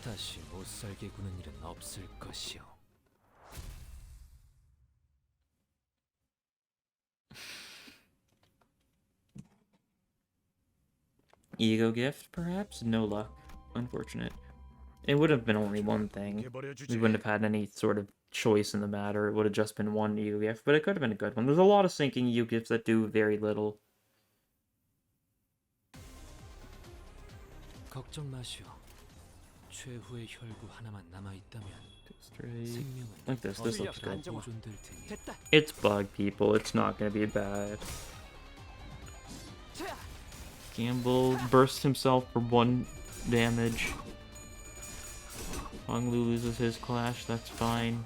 다시 못 살게 구는 일은 없을 것이오. Ego gift, perhaps? No luck. Unfortunate. It would have been only one thing. 해버려주지. We wouldn't have had any sort of choice in the matter. It would have just been one ego gift, but it could have been a good one. There's a lot of sinking ego gifts that do very little. 걱정 마시오. 최후의 혈구 하나만 남아 있다면 Straight. 생명은 Like this. This looks 언제나 good. 보존될 테니. 됐다. It's bug, people. It's not gonna be bad. 자, Gamble bursts himself for 1 damage. Hong Lu loses his clash. That's fine.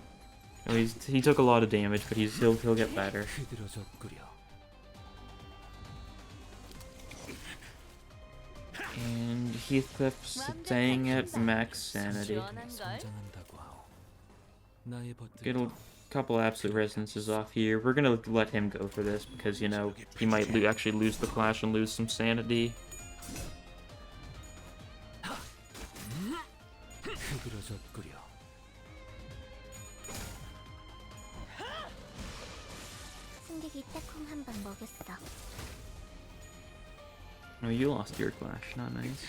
Oh, he took a lot of damage, but he'll get better. 휘들어졌구려. And Heathcliff's staying at max sanity. 시원한걸? 성장한다고 하오. 나의 Get a 벗들도 couple absolute resonances off here. We're gonna let him go for this because, you know, he might actually lose the clash and lose some sanity. 휘들어졌구려. 승객이 딱콩 한 방 먹였어. Oh, you lost your clash. Not nice.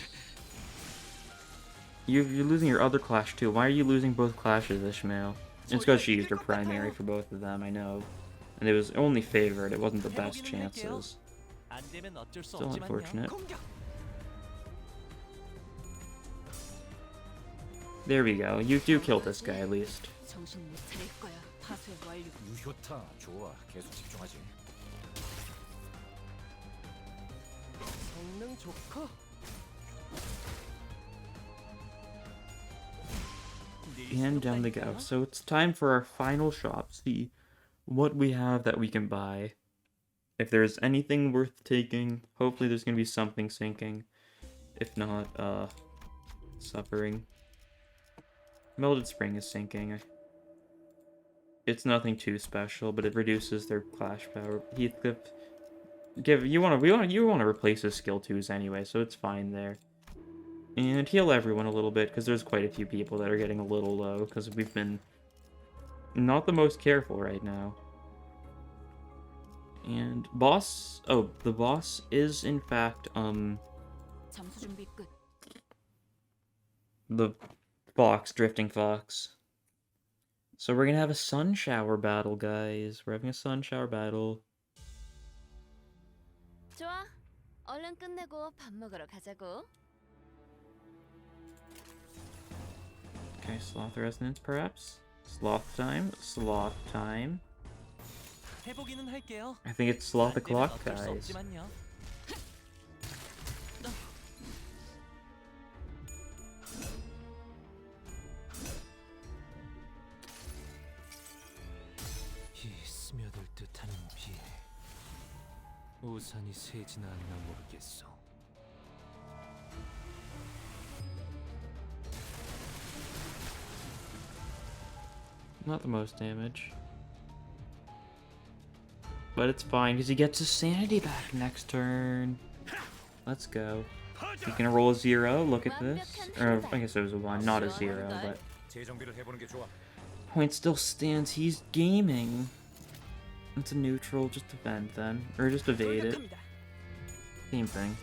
You're losing your other clash too. Why are you losing both clashes, Ishmael? It's because she used her primary for both of them, I know. And it was only favored. It wasn't the best chances. 안 되면 어쩔 수 Still 없지만요. unfortunate. 공격. There we go. You do kill this guy at least. 정신 못 차릴 거야. 파수의 완료. 유효타 좋아. 계속 집중하지. 성능 좋고. And down they go. So it's time for our final shop. See what we have that we can buy. If there's anything worth taking, hopefully there's gonna be something sinking. If not, suffering. Melted Spring is sinking. It's nothing too special, but it reduces their clash power. Heathcliff, you want to replace his skill 2s anyway, so it's fine there. And heal everyone a little bit, because there's quite a few people that are getting a little low, because we've been not the most careful right now. And boss, oh, the boss is in fact, 잠수 준비 끝. the fox, drifting fox. So we're gonna have a sun shower battle, guys. We're having a sun shower battle. 좋아. 얼른 끝내고 밥 먹으러 가자고. Okay, sloth resonance, perhaps? Sloth time? Sloth time. 해보기는 할게요. I think it's sloth 안 되면 o'clock, 어쩔 수 guys. 없지만요. 이 스며들 듯하는 비. 우산이 새지나 않나 모르겠어. Not the most damage. But it's fine, because he gets his sanity back next turn. Let's go. He's gonna roll a 0, look at this. Or, I guess it was a 1, not a 0, but... 재정비를 해보는 게 좋아. Point still stands, he's gaming. It's a neutral, just defend then. Or just evade it. 돌격합니다. Same thing.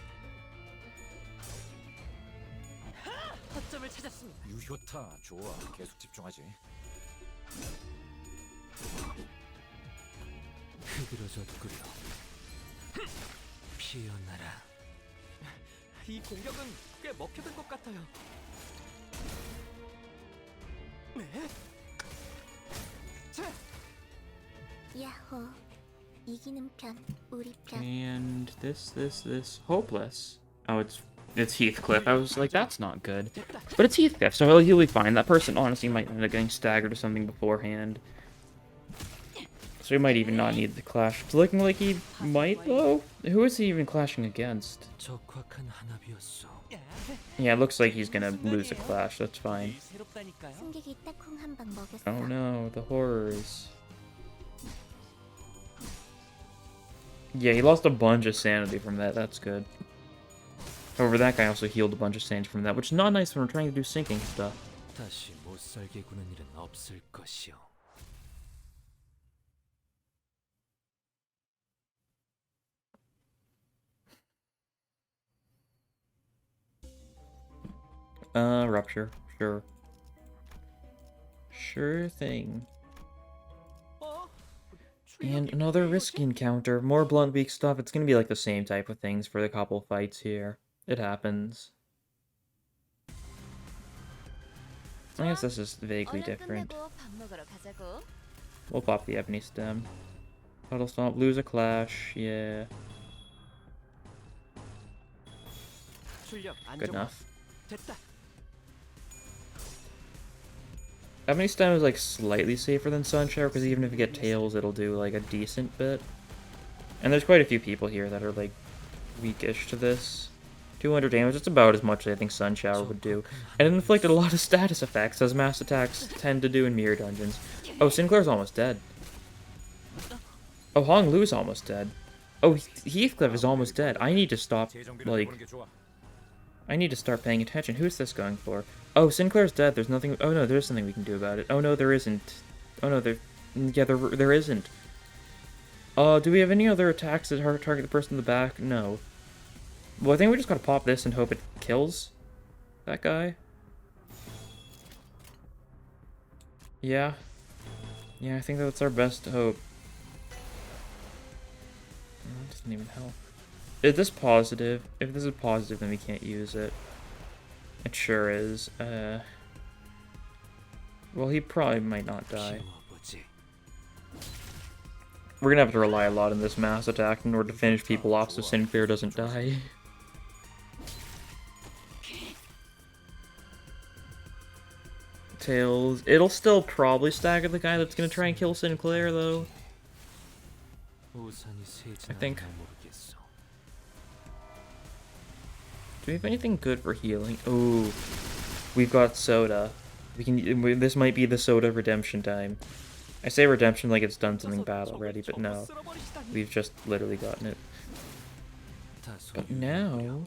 허점을 찾았습니다. 유효타 좋아. 계속 집중하지. 흐드러졌구려. 피어나라. 이 공격은 꽤 먹혀든 것 같아요. 네? 야호. 이기는 편, 우리 편. And this hopeless. Oh, it's Heathcliff. I was like, that's not good. But it's Heathcliff, so he'll be fine. That person honestly might end up getting staggered or something beforehand. So he might even not need the clash. It's looking like he might, though. Who is he even clashing against? 적확한 한압이었어. Yeah, it looks like he's gonna lose a clash. That's fine. 새롭다니까요. 승객이 딱콩 한 방 먹였어. Oh no, the horrors. Yeah, he lost a bunch of sanity from that. That's good. However, that guy also healed a bunch of sanity from that, which is not nice when we're trying to do sinking stuff. 다시 못 살게 구는 일은 없을 것이오. Rupture. Sure. Sure thing. And another risky encounter. More blunt weak stuff. It's gonna be like the same type of things for the couple fights here. It happens. I guess this is vaguely 얼른 different. 끝내고 밥 먹으러 가자고. We'll pop the Ebony Stem. Puddle Stomp, lose a clash. Yeah. 출력 Good 안정화. enough. 됐다. Ebony Stem is like slightly safer than Sunshower because even if you get Tails, it'll do like a decent bit. And there's quite a few people here that are like weakish to this. 200 damage, it's about as much as I think Sunshower would do. And it inflicted a lot of status effects, as mass attacks tend to do in mirror dungeons. Oh, Sinclair's almost dead. Oh, Hong Lu's almost dead. Oh, Heathcliff is almost dead. I need to stop, like... I need to start paying attention. Who's this going for? Oh, Sinclair's dead. There's nothing... Oh, no, there's something we can do about it. Oh, no, there isn't. Oh, no, there... Yeah, there isn't. Do we have any other attacks that target the person in the back? No. Well, I think we just gotta pop this and hope it kills that guy. Yeah. Yeah, I think that's our best hope. That doesn't even help. Is this positive? If this is positive, then we can't use it. It sure is. Well, he probably might not die. We're gonna have to rely a lot on this mass attack in order to finish people off so Sinclair doesn't die. Tails. It'll still probably stagger the guy that's gonna try and kill Sinclair, though. I think. Do we have anything good for healing? Ooh, we've got soda. We can. This might be the soda redemption time. I say redemption like it's done something bad already, but no. We've just literally gotten it. But now...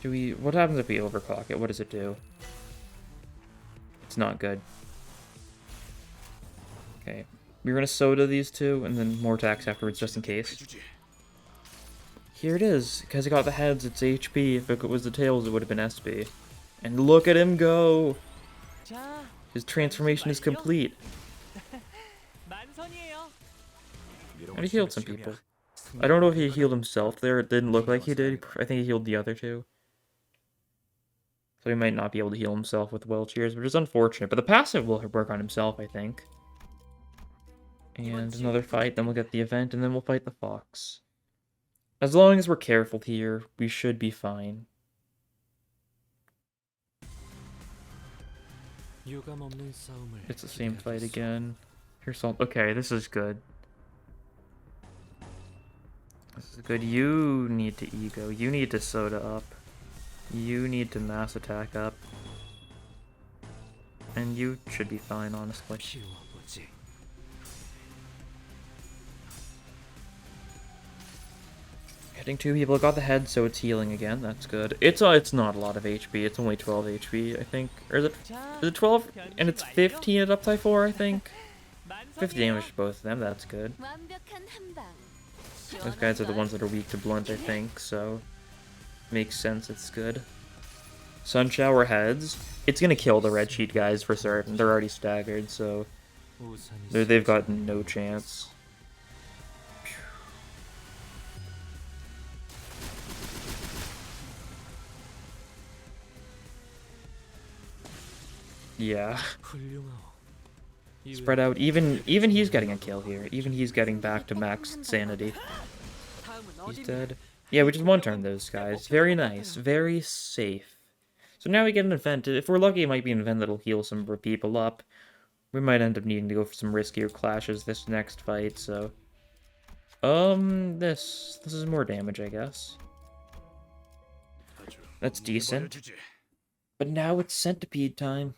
What happens if we overclock it? What does it do? It's not good. Okay. We're gonna soda these two, and then more attacks afterwards, just in case. Here it is. Because it got the heads, it's HP. If it was the tails, it would have been SB. And look at him go! His transformation is complete. And he healed some people. I don't know if he healed himself there. It didn't look like he did. I think he healed the other two. So he might not be able to heal himself with Will Cheers, which is unfortunate. But the passive will work on himself, I think. And another fight, then we'll get the event, and then we'll fight the fox. As long as we're careful here, we should be fine. It's the same fight again. Here's all. Okay, this is good. This is good. You need to ego. You need to soda up. You need to mass attack up. And you should be fine, honestly. Hitting two people, got the head, so it's healing again. That's good. It's not a lot of HP. It's only 12 HP, I think. Or is it 12? And it's 15 at up tie 4, I think. 50 damage to both of them, that's good. 완벽한 한 방. Those guys are the ones that are weak to blunt, I think, so makes sense, it's good. Sun Shower heads. It's gonna kill the red sheet guys for certain. They're already staggered, so they've got no chance. Yeah. Spread out. Even he's getting a kill here. Even he's getting back to max sanity. He's dead. Yeah, we just one-turn those guys. Very nice. Very safe. So now we get an event. If we're lucky, it might be an event that'll heal some people up. We might end up needing to go for some riskier clashes this next fight, so... This is more damage, I guess. That's decent. But now it's centipede time.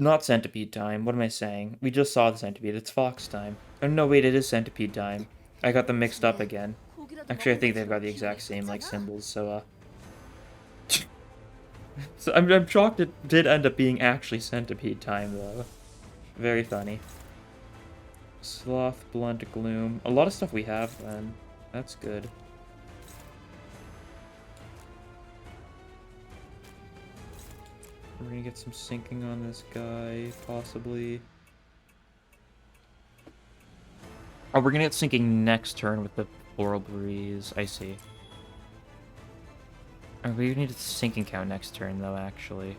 Not centipede time. What am I saying? We just saw the centipede. It's fox time. Oh, no, wait, it is centipede time. I got them mixed up again. Actually, I think they've got the exact same, like, symbols, so, So I'm shocked it did end up being actually centipede time, though. Very funny. Sloth, Blunt, Gloom. A lot of stuff we have, then. That's good. We're gonna get some sinking on this guy, possibly. Oh, we're gonna get sinking next turn with the Floral Breeze. I see. Oh, we need a sinking count next turn, though, actually.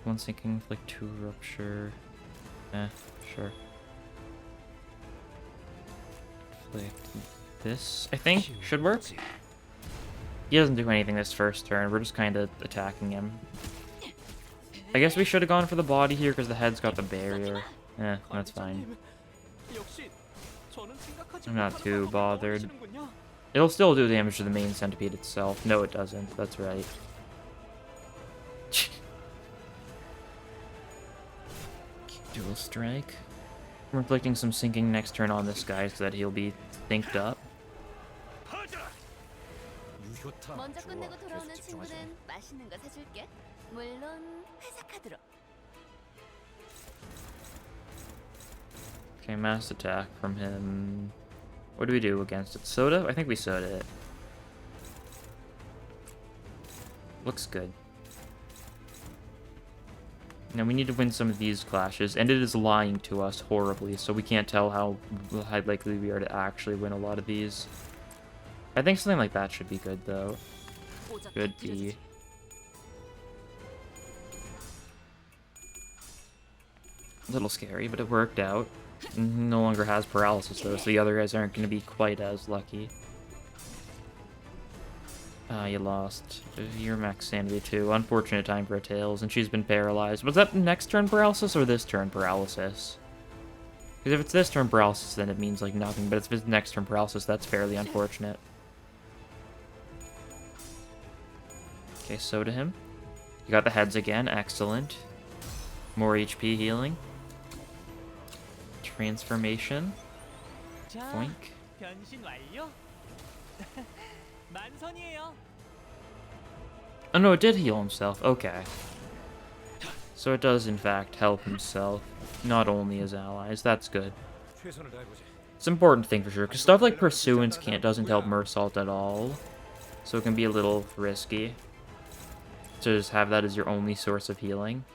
One sinking, like 2 rupture. Sure. Like this, I think, should work. He doesn't do anything this first turn. We're just kind of attacking him. I guess we should have gone for the body here because the head's got the barrier. That's fine. I'm not too bothered. It'll still do damage to the main centipede itself. No, it doesn't. That's right. Dual strike. We're inflicting some sinking next turn on this guy so that he'll be synced up. 먼저 끝내고 돌아오는 친구는 맛있는 거 사줄게. 물론 회사 카드로. Okay, mass attack from him. What do we do against it? Soda? I think we soda it. Looks good. Now we need to win some of these clashes, and it is lying to us horribly, so we can't tell how likely we are to actually win a lot of these. I think something like that should be good, though. Could be. A little scary, but it worked out. No longer has paralysis, though, so the other guys aren't going to be quite as lucky. You lost. Your max sanity, too. Unfortunate time for a Tails, and she's been paralyzed. Was that next turn paralysis or this turn paralysis? Because if it's this turn paralysis, then it means, like, nothing. But if it's next turn paralysis, that's fairly unfortunate. Okay, so to him. You got the heads again. Excellent. More HP healing. Transformation. Boink. 변신 완료. 만선이에요. Oh no, it did heal himself. Okay. So it does, in fact, help himself. Not only his allies. That's good. It's an important thing for sure, because stuff like Pursuance doesn't help Mersault at all. So it can be a little risky to just have that as your only source of healing.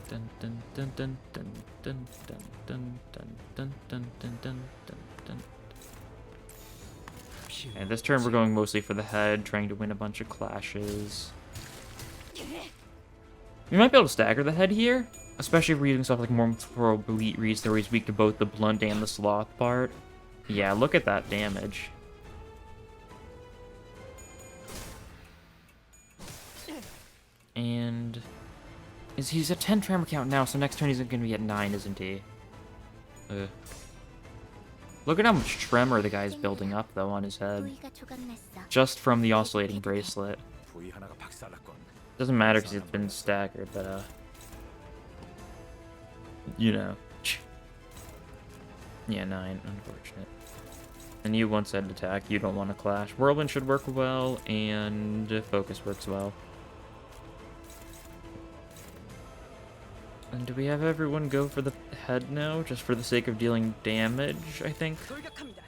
Dun dun dun dun dun dun dun dun dun dun dun dun dun dun. And this turn we're going mostly for the head, trying to win a bunch of clashes. We might be able to stagger the head here, especially if we're using stuff like more for elite reads where he's weak to both the blunt and the sloth part. Yeah, look at that damage. And he's at 10 tremor count now, so next turn he's gonna be at 9, isn't he? Look at how much tremor the guy's building up, though, on his head. Just from the oscillating bracelet. Doesn't matter because it's been staggered, but, you know. Yeah, 9. Unfortunate. And you one-sided attack. You don't want to clash. Whirlwind should work well, and Focus works well. Do we have everyone go for the head now, just for the sake of dealing damage, I think? 돌격합니다.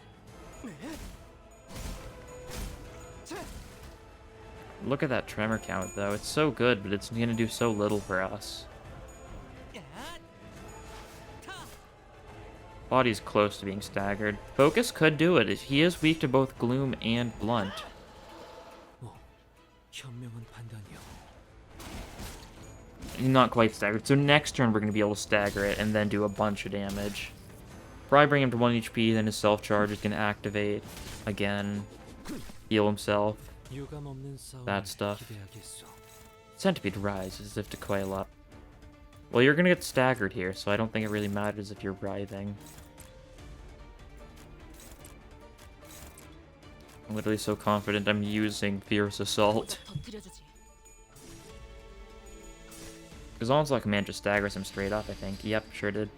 Look at that tremor count, though. It's so good, but it's gonna do so little for us. Body's close to being staggered. Focus could do it. He is weak to both Gloom and Blunt. 현명한 판단이요. Not quite staggered. So next turn we're going to be able to stagger it and then do a bunch of damage. Probably bring him to 1 HP, then his self-charge is going to activate again. Heal himself. 유감 없는 싸움을 That stuff. 기대하겠소. Centipede rise as if to coil up. Well, you're going to get staggered here, so I don't think it really matters if you're writhing. I'm literally so confident I'm using Fierce Assault. 터뜨려주지. Because Onslaught Command just staggers him straight up, I think. Yep, sure did.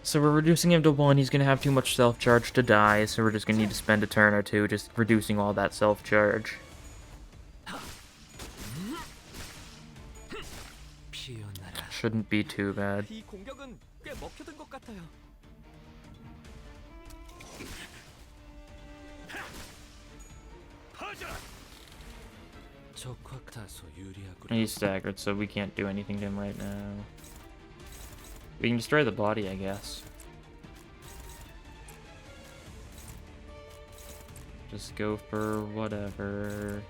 So we're reducing him to 1. He's going to have too much self-charge to die, so we're just going to need to spend a turn or two just reducing all that self-charge. 피어나라. Shouldn't be too bad. 이 공격은 꽤 먹혀든 것 같아요. 적확 다소 유리하구나. He's staggered, so we can't do anything to him right now. We can destroy the body, I guess. Just go for whatever.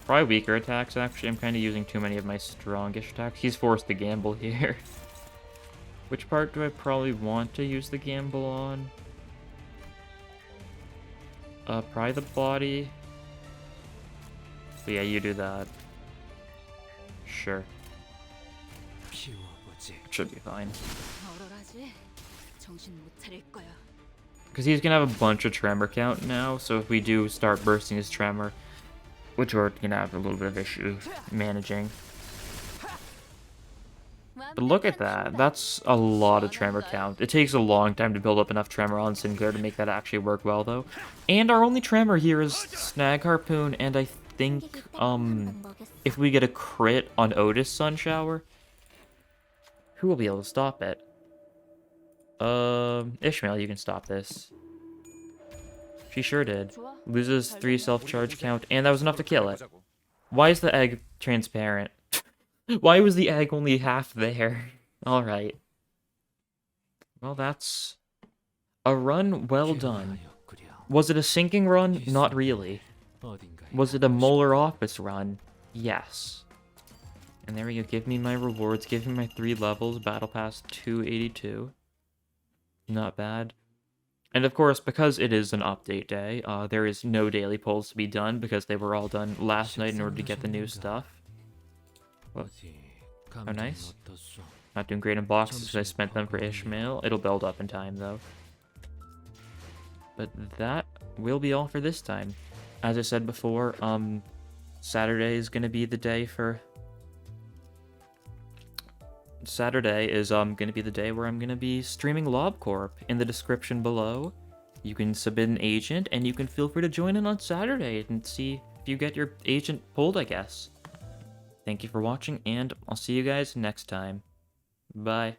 Probably weaker attacks, actually. I'm kind of using too many of my strongish attacks. He's forced to gamble here. Which part do I probably want to use the gamble on? Probably the body. So yeah, you do that. Sure. 피워보지. Should be fine. 얼얼하지? 정신 못 차릴 거야. Because he's going to have a bunch of tremor count now, so if we do start bursting his tremor, which we're going to have a little bit of issue managing. But look at that. That's a lot of tremor count. It takes a long time to build up enough tremor on Sinclair to make that actually work well, though. And our only tremor here is Snag Harpoon, and I think, if we get a crit on Otis Sun Shower, who will be able to stop it? Ishmael, you can stop this. She sure did. Loses 3 self-charge count, and that was enough to kill it. Why is the egg transparent? Why was the egg only half there? Alright. Well, that's a run well done. Was it a sinking run? Not really. Was it a Molar Office run? Yes. And there we go. Give me my rewards. Give me my 3 levels. Battle Pass 282. Not bad. And of course, because it is an update day, there is no daily polls to be done because they were all done last night in order to get the new stuff. Whoa. Oh, nice. Not doing great in boxes because I spent them for Ishmael. It'll build up in time, though. But that will be all for this time. As I said before, Saturday is going to be the day for... Saturday is going to be the day where I'm going to be streaming LobCorp. In the description below, you can submit an agent, and you can feel free to join in on Saturday and see if you get your agent pulled, I guess. Thank you for watching, and I'll see you guys next time. Bye.